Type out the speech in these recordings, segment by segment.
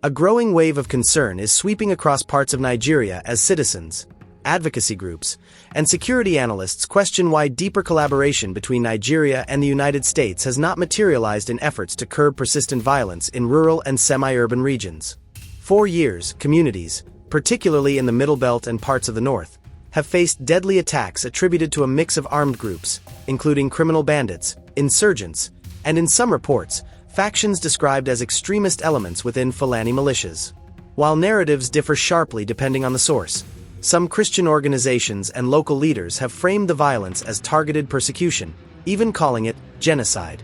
A growing wave of concern is sweeping across parts of Nigeria as citizens, advocacy groups, and security analysts question why deeper collaboration between Nigeria and the United States has not materialized in efforts to curb persistent violence in rural and semi-urban regions. For years, communities, particularly in the Middle Belt and parts of the north, have faced deadly attacks attributed to a mix of armed groups, including criminal bandits, insurgents, and in some reports, factions described as extremist elements within Fulani militias. While narratives differ sharply depending on the source, some Christian organizations and local leaders have framed the violence as targeted persecution, even calling it genocide.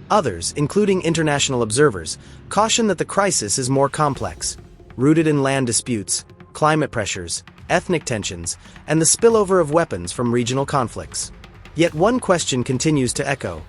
Others, including international observers, caution that the crisis is more complex, rooted in land disputes, climate pressures, ethnic tensions, and the spillover of weapons from regional conflicts. Yet one question continues to echo.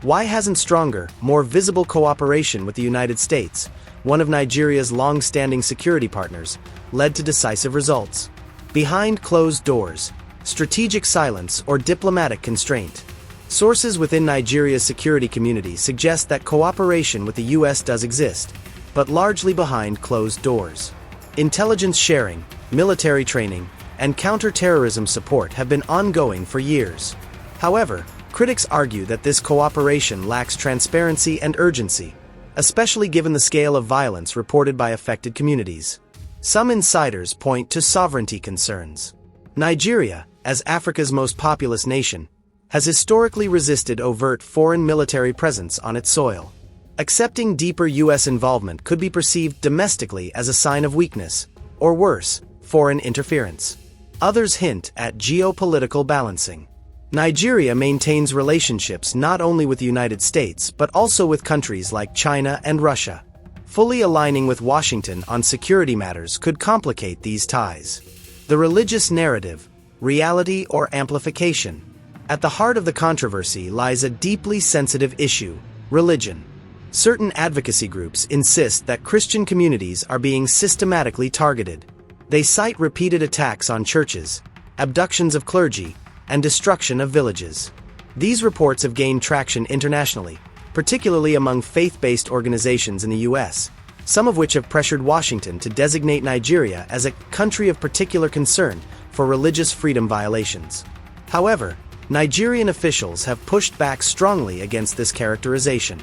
Why hasn't stronger, more visible cooperation with the United States, one of Nigeria's long-standing security partners, led to decisive results? Behind closed doors, strategic silence, or diplomatic constraint? Sources within Nigeria's security community suggest that cooperation with the U.S. does exist, but largely behind closed doors. Intelligence sharing, military training, and counter-terrorism support have been ongoing for years. However, critics argue that this cooperation lacks transparency and urgency, especially given the scale of violence reported by affected communities. Some insiders point to sovereignty concerns. Nigeria, as Africa's most populous nation, has historically resisted overt foreign military presence on its soil. Accepting deeper U.S. involvement could be perceived domestically as a sign of weakness, or worse, foreign interference. Others hint at geopolitical balancing. Nigeria maintains relationships not only with the United States but also with countries like China and Russia. Fully aligning with Washington on security matters could complicate these ties. The religious narrative, reality or amplification. At the heart of the controversy lies a deeply sensitive issue: religion. Certain advocacy groups insist that Christian communities are being systematically targeted. They cite repeated attacks on churches, abductions of clergy, and destruction of villages. These reports have gained traction internationally, particularly among faith-based organizations in the U.S., some of which have pressured Washington to designate Nigeria as a country of particular concern for religious freedom violations. However, Nigerian officials have pushed back strongly against this characterization.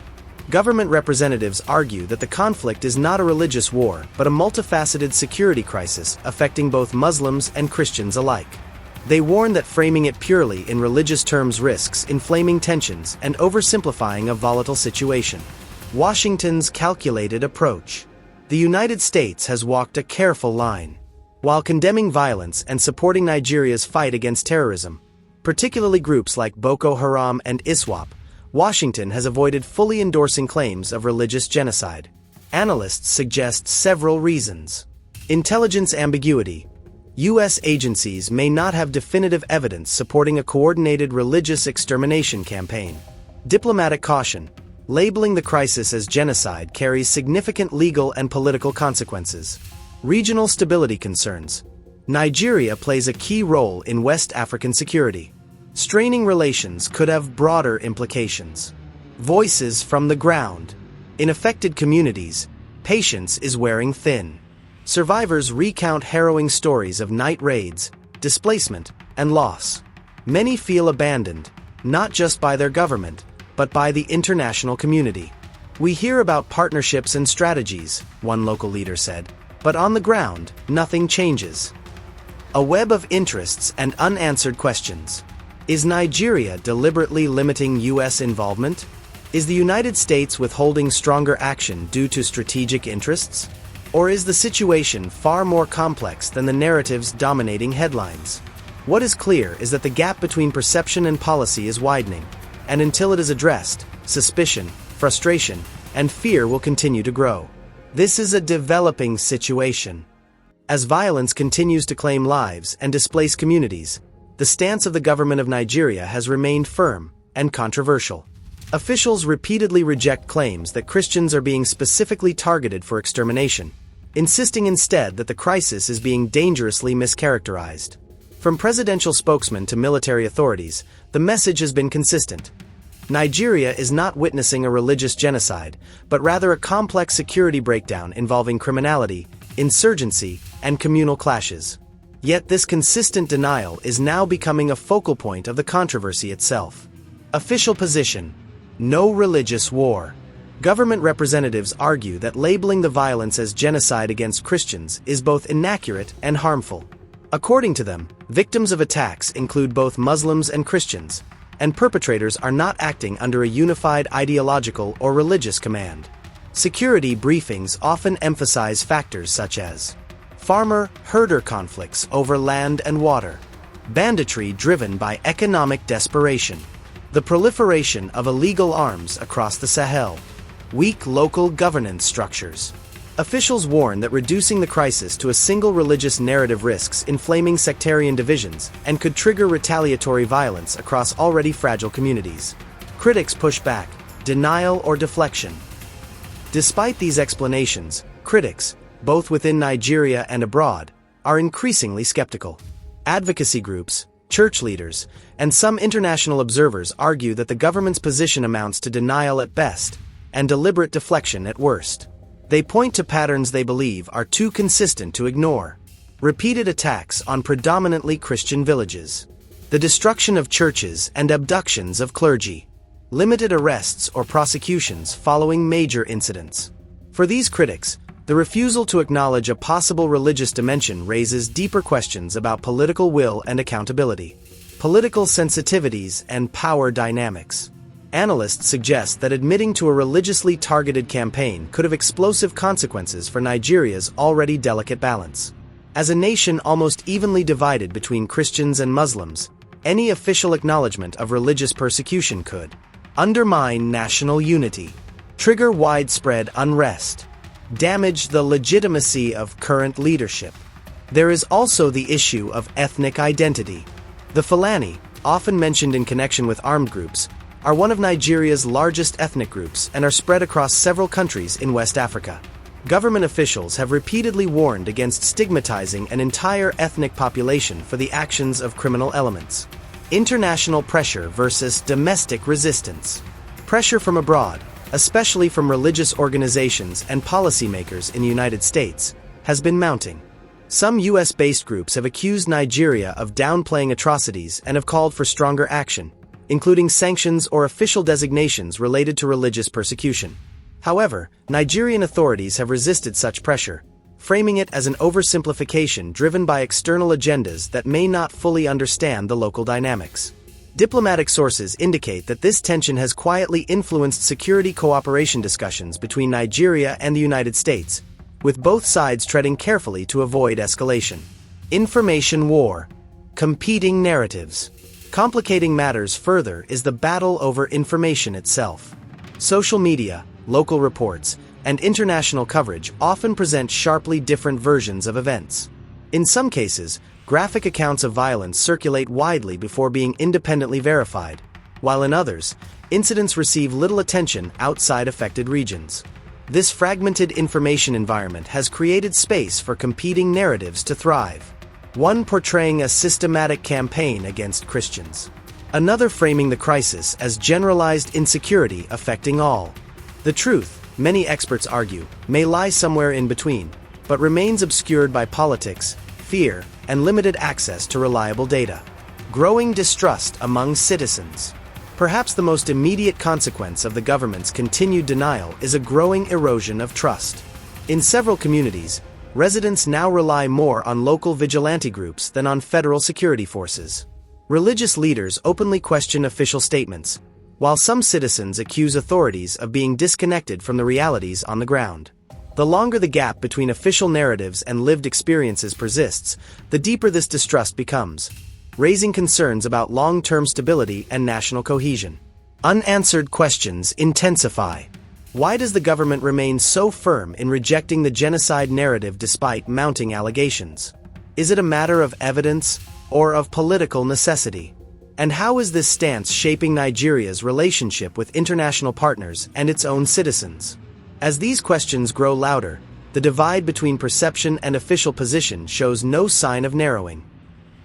Government representatives argue that the conflict is not a religious war but a multifaceted security crisis affecting both Muslims and Christians alike. They warn that framing it purely in religious terms risks inflaming tensions and oversimplifying a volatile situation. Washington's calculated approach. The United States has walked a careful line. While condemning violence and supporting Nigeria's fight against terrorism, particularly groups like Boko Haram and ISWAP, Washington has avoided fully endorsing claims of religious genocide. Analysts suggest several reasons. Intelligence ambiguity. U.S. agencies may not have definitive evidence supporting a coordinated religious extermination campaign. Diplomatic caution. Labeling the crisis as genocide carries significant legal and political consequences. Regional stability concerns. Nigeria plays a key role in West African security. Straining relations could have broader implications. Voices from the ground. In affected communities, patience is wearing thin. Survivors recount harrowing stories of night raids, displacement, and loss. Many feel abandoned, not just by their government, but by the international community. We hear about partnerships and strategies, one local leader said, but on the ground, nothing changes. A web of interests and unanswered questions. Is Nigeria deliberately limiting U.S. involvement? Is the United States withholding stronger action due to strategic interests? Or is the situation far more complex than the narratives dominating headlines? What is clear is that the gap between perception and policy is widening, and until it is addressed, suspicion, frustration, and fear will continue to grow. This is a developing situation. As violence continues to claim lives and displace communities, the stance of the government of Nigeria has remained firm and controversial. Officials repeatedly reject claims that Christians are being specifically targeted for extermination, insisting instead that the crisis is being dangerously mischaracterized. From presidential spokesmen to military authorities, the message has been consistent. Nigeria is not witnessing a religious genocide, but rather a complex security breakdown involving criminality, insurgency, and communal clashes. Yet this consistent denial is now becoming a focal point of the controversy itself. Official position: no religious war. Government representatives argue that labeling the violence as genocide against Christians is both inaccurate and harmful. According to them, victims of attacks include both Muslims and Christians, and perpetrators are not acting under a unified ideological or religious command. Security briefings often emphasize factors such as farmer-herder conflicts over land and water, banditry driven by economic desperation, the proliferation of illegal arms across the Sahel, weak local governance structures. Officials warn that reducing the crisis to a single religious narrative risks inflaming sectarian divisions and could trigger retaliatory violence across already fragile communities. Critics push back: denial or deflection. Despite these explanations, critics, both within Nigeria and abroad, are increasingly skeptical. Advocacy groups, church leaders, and some international observers argue that the government's position amounts to denial at best and deliberate deflection at worst. They point to patterns they believe are too consistent to ignore. Repeated attacks on predominantly Christian villages, the destruction of churches and abductions of clergy, limited arrests or prosecutions following major incidents. For these critics, the refusal to acknowledge a possible religious dimension raises deeper questions about political will and accountability, political sensitivities, and power dynamics. Analysts suggest that admitting to a religiously targeted campaign could have explosive consequences for Nigeria's already delicate balance. As a nation almost evenly divided between Christians and Muslims, any official acknowledgement of religious persecution could undermine national unity, trigger widespread unrest, damage the legitimacy of current leadership. There is also the issue of ethnic identity. The Fulani, often mentioned in connection with armed groups, are one of Nigeria's largest ethnic groups and are spread across several countries in West Africa. Government officials have repeatedly warned against stigmatizing an entire ethnic population for the actions of criminal elements. International pressure versus domestic resistance. Pressure from abroad, especially from religious organizations and policymakers in the United States, has been mounting. Some US-based groups have accused Nigeria of downplaying atrocities and have called for stronger action, including sanctions or official designations related to religious persecution. However, Nigerian authorities have resisted such pressure, framing it as an oversimplification driven by external agendas that may not fully understand the local dynamics. Diplomatic sources indicate that this tension has quietly influenced security cooperation discussions between Nigeria and the United States, with both sides treading carefully to avoid escalation. Information war. Competing narratives. Complicating matters further is the battle over information itself. Social media, local reports, and international coverage often present sharply different versions of events. In some cases, graphic accounts of violence circulate widely before being independently verified, while in others, incidents receive little attention outside affected regions. This fragmented information environment has created space for competing narratives to thrive. One portraying a systematic campaign against Christians, another framing the crisis as generalized insecurity affecting all. The truth, many experts argue, may lie somewhere in between, but remains obscured by politics, fear, and limited access to reliable data. Growing distrust among citizens. Perhaps the most immediate consequence of the government's continued denial is a growing erosion of trust. In several communities, residents now rely more on local vigilante groups than on federal security forces. Religious leaders openly question official statements, while some citizens accuse authorities of being disconnected from the realities on the ground. The longer the gap between official narratives and lived experiences persists, the deeper this distrust becomes, raising concerns about long-term stability and national cohesion. Unanswered questions intensify. Why does the government remain so firm in rejecting the genocide narrative despite mounting allegations? Is it a matter of evidence or of political necessity? And how is this stance shaping Nigeria's relationship with international partners and its own citizens? As these questions grow louder, the divide between perception and official position shows no sign of narrowing.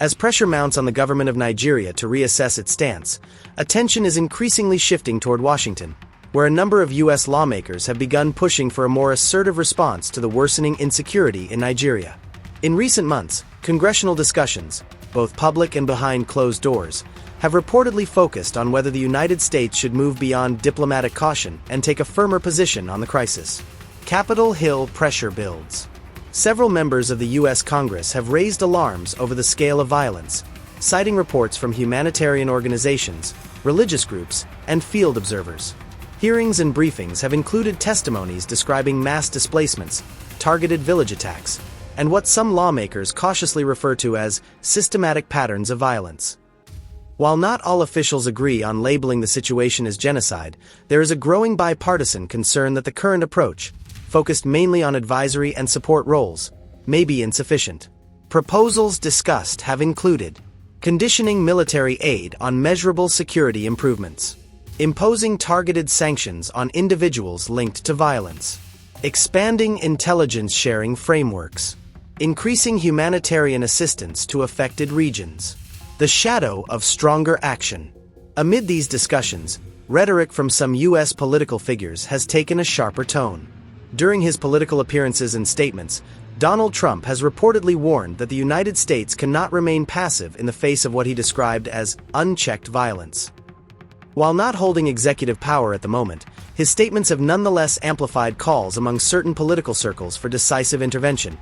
As pressure mounts on the government of Nigeria to reassess its stance, attention is increasingly shifting toward Washington, where a number of U.S. lawmakers have begun pushing for a more assertive response to the worsening insecurity in Nigeria. In recent months, congressional discussions, both public and behind closed doors, have reportedly focused on whether the United States should move beyond diplomatic caution and take a firmer position on the crisis. Capitol Hill pressure builds. Several members of the U.S. Congress have raised alarms over the scale of violence, citing reports from humanitarian organizations, religious groups, and field observers. Hearings and briefings have included testimonies describing mass displacements, targeted village attacks, and what some lawmakers cautiously refer to as systematic patterns of violence. While not all officials agree on labeling the situation as genocide, there is a growing bipartisan concern that the current approach, focused mainly on advisory and support roles, may be insufficient. Proposals discussed have included conditioning military aid on measurable security improvements, imposing targeted sanctions on individuals linked to violence, expanding intelligence sharing frameworks, increasing humanitarian assistance to affected regions. The shadow of stronger action. Amid these discussions, rhetoric from some U.S. political figures has taken a sharper tone. During his political appearances and statements, Donald Trump has reportedly warned that the United States cannot remain passive in the face of what he described as unchecked violence. While not holding executive power at the moment, his statements have nonetheless amplified calls among certain political circles for decisive intervention,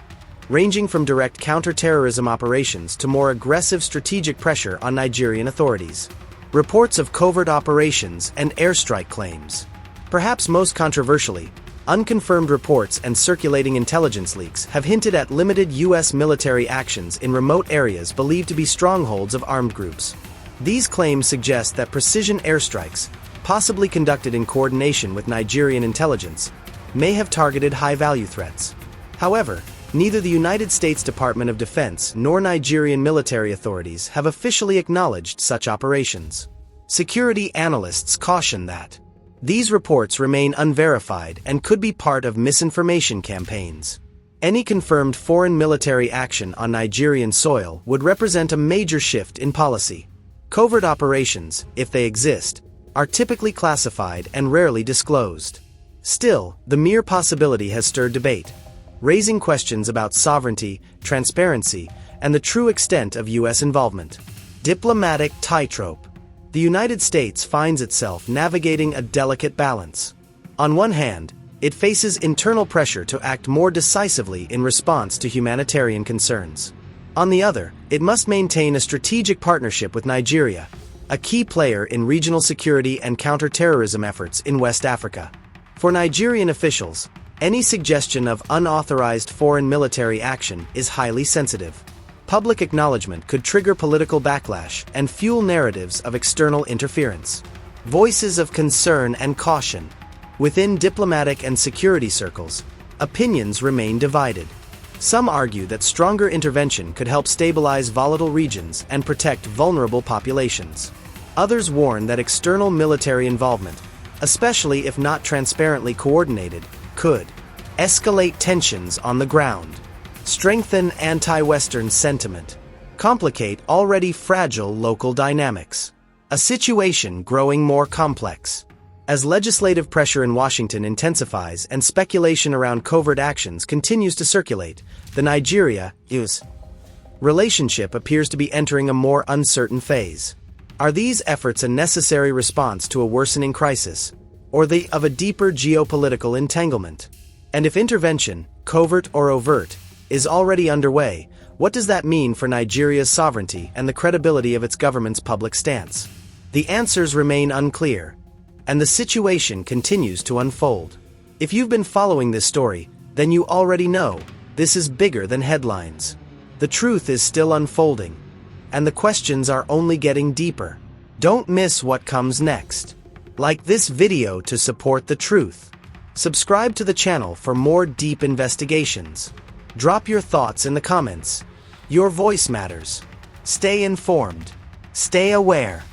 ranging from direct counter-terrorism operations to more aggressive strategic pressure on Nigerian authorities. Reports of covert operations and airstrike claims. Perhaps most controversially, unconfirmed reports and circulating intelligence leaks have hinted at limited U.S. military actions in remote areas believed to be strongholds of armed groups. These claims suggest that precision airstrikes, possibly conducted in coordination with Nigerian intelligence, may have targeted high-value threats. However, neither the United States Department of Defense nor Nigerian military authorities have officially acknowledged such operations. Security analysts caution that these reports remain unverified and could be part of misinformation campaigns. Any confirmed foreign military action on Nigerian soil would represent a major shift in policy. Covert operations, if they exist, are typically classified and rarely disclosed. Still, the mere possibility has stirred debate, raising questions about sovereignty, transparency, and the true extent of U.S. involvement. Diplomatic tightrope. The United States finds itself navigating a delicate balance. On one hand, it faces internal pressure to act more decisively in response to humanitarian concerns. On the other, it must maintain a strategic partnership with Nigeria, a key player in regional security and counter-terrorism efforts in West Africa. For Nigerian officials, any suggestion of unauthorized foreign military action is highly sensitive. Public acknowledgement could trigger political backlash and fuel narratives of external interference. Voices of concern and caution. Within diplomatic and security circles, opinions remain divided. Some argue that stronger intervention could help stabilize volatile regions and protect vulnerable populations. Others warn that external military involvement, especially if not transparently coordinated, could escalate tensions on the ground, strengthen anti-Western sentiment, complicate already fragile local dynamics. A situation growing more complex. As legislative pressure in Washington intensifies and speculation around covert actions continues to circulate, the Nigeria-US relationship appears to be entering a more uncertain phase. Are these efforts a necessary response to a worsening crisis, or they of a deeper geopolitical entanglement? And if intervention, covert or overt, is already underway, what does that mean for Nigeria's sovereignty and the credibility of its government's public stance? The answers remain unclear, and the situation continues to unfold. If you've been following this story, then you already know this is bigger than headlines. The truth is still unfolding, and the questions are only getting deeper. Don't miss what comes next. Like this video to support the truth. Subscribe to the channel for more deep investigations. Drop your thoughts in the comments. Your voice matters. Stay informed. Stay aware.